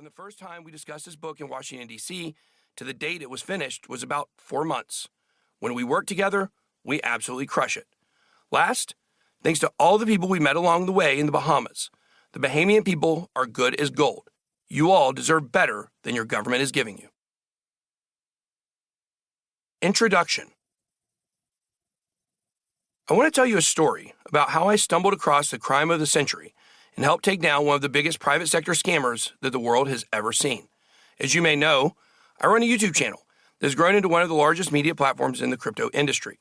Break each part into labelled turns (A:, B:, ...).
A: From the first time we discussed this book in Washington, D.C., to the date it was finished was about 4 months. When we work together, we absolutely crush it. Last, thanks to all the people we met along the way in the Bahamas. The Bahamian people are good as gold. You all deserve better than your government is giving you. Introduction. I want to tell you a story about how I stumbled across the crime of the century and helped take down one of the biggest private sector scammers that the world has ever seen. As you may know, I run a YouTube channel that has grown into one of the largest media platforms in the crypto industry.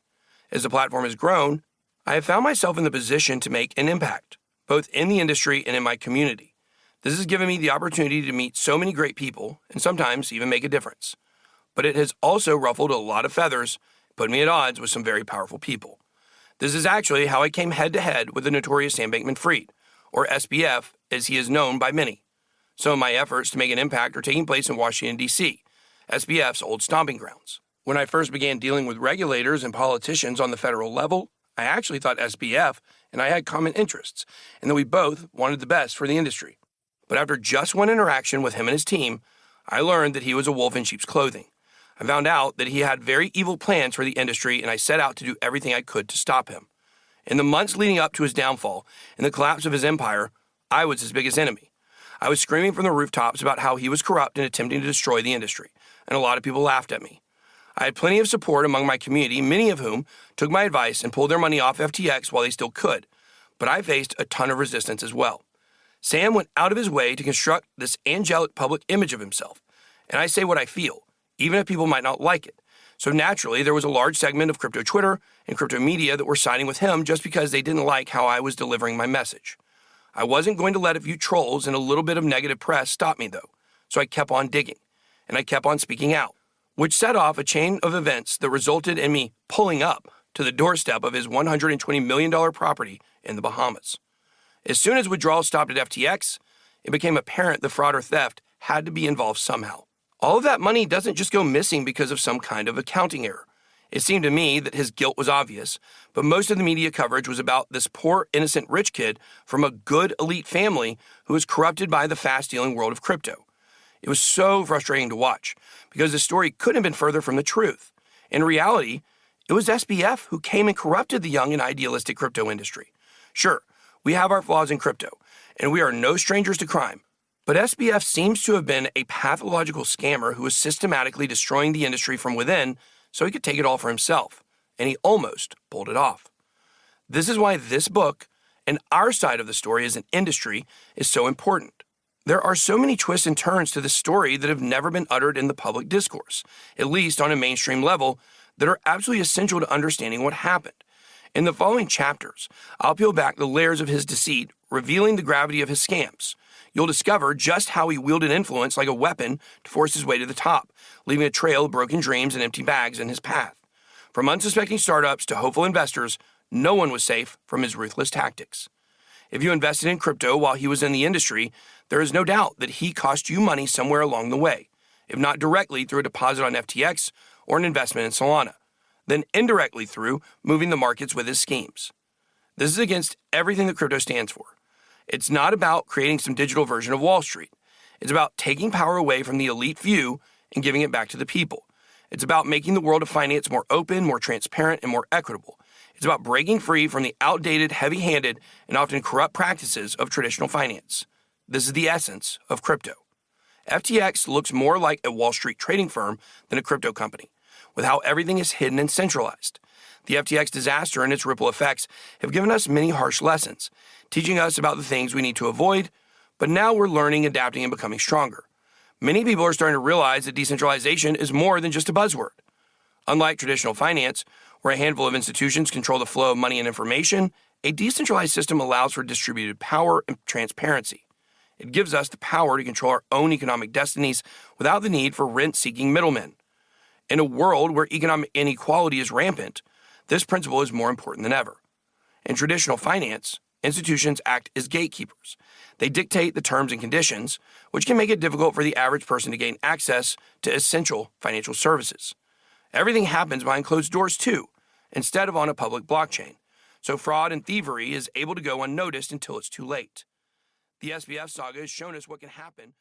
A: As the platform has grown, I have found myself in the position to make an impact, both in the industry and in my community. This has given me the opportunity to meet so many great people and sometimes even make a difference. But it has also ruffled a lot of feathers, put me at odds with some very powerful people. This is actually how I came head-to-head with the notorious Sam Bankman-Fried, or SBF as he is known by many. Some of my efforts to make an impact are taking place in Washington, D.C., SBF's old stomping grounds. When I first began dealing with regulators and politicians on the federal level, I actually thought SBF and I had common interests, and that we both wanted the best for the industry. But after just one interaction with him and his team, I learned that he was a wolf in sheep's clothing. I found out that he had very evil plans for the industry, and I set out to do everything I could to stop him. In the months leading up to his downfall and the collapse of his empire, I was his biggest enemy. I was screaming from the rooftops about how he was corrupt and attempting to destroy the industry, and a lot of people laughed at me. I had plenty of support among my community, many of whom took my advice and pulled their money off FTX while they still could, but I faced a ton of resistance as well. Sam went out of his way to construct this angelic public image of himself, and I say what I feel, even if people might not like it. So naturally, there was a large segment of crypto Twitter and crypto media that were siding with him just because they didn't like how I was delivering my message. I wasn't going to let a few trolls and a little bit of negative press stop me, though, so I kept on digging, and I kept on speaking out, which set off a chain of events that resulted in me pulling up to the doorstep of his $120 million property in the Bahamas. As soon as withdrawals stopped at FTX, it became apparent the fraud or theft had to be involved somehow. All of that money doesn't just go missing because of some kind of accounting error. It seemed to me that his guilt was obvious, but most of the media coverage was about this poor, innocent rich kid from a good elite family who was corrupted by the fast-dealing world of crypto. It was so frustrating to watch because the story couldn't have been further from the truth. In reality, it was SBF who came and corrupted the young and idealistic crypto industry. Sure, we have our flaws in crypto, and we are no strangers to crime. But SBF seems to have been a pathological scammer who was systematically destroying the industry from within so he could take it all for himself, and he almost pulled it off. This is why this book, and our side of the story as an industry, is so important. There are so many twists and turns to this story that have never been uttered in the public discourse, at least on a mainstream level, that are absolutely essential to understanding what happened. In the following chapters, I'll peel back the layers of his deceit, revealing the gravity of his scams. You'll discover just how he wielded influence like a weapon to force his way to the top, leaving a trail of broken dreams and empty bags in his path. From unsuspecting startups to hopeful investors, no one was safe from his ruthless tactics. If you invested in crypto while he was in the industry, there is no doubt that he cost you money somewhere along the way, if not directly through a deposit on FTX or an investment in Solana, then indirectly through moving the markets with his schemes. This is against everything that crypto stands for. It's not about creating some digital version of Wall Street. It's about taking power away from the elite few and giving it back to the people. It's about making the world of finance more open, more transparent, and more equitable. It's about breaking free from the outdated, heavy-handed, and often corrupt practices of traditional finance. This is the essence of crypto. FTX looks more like a Wall Street trading firm than a crypto company, with how everything is hidden and centralized. The FTX disaster and its ripple effects have given us many harsh lessons, teaching us about the things we need to avoid, but now we're learning, adapting, and becoming stronger. Many people are starting to realize that decentralization is more than just a buzzword. Unlike traditional finance, where a handful of institutions control the flow of money and information, a decentralized system allows for distributed power and transparency. It gives us the power to control our own economic destinies without the need for rent-seeking middlemen. In a world where economic inequality is rampant, this principle is more important than ever. In traditional finance, institutions act as gatekeepers. They dictate the terms and conditions, which can make it difficult for the average person to gain access to essential financial services. Everything happens behind closed doors too, instead of on a public blockchain, so fraud and thievery is able to go unnoticed until it's too late. The SBF saga has shown us what can happen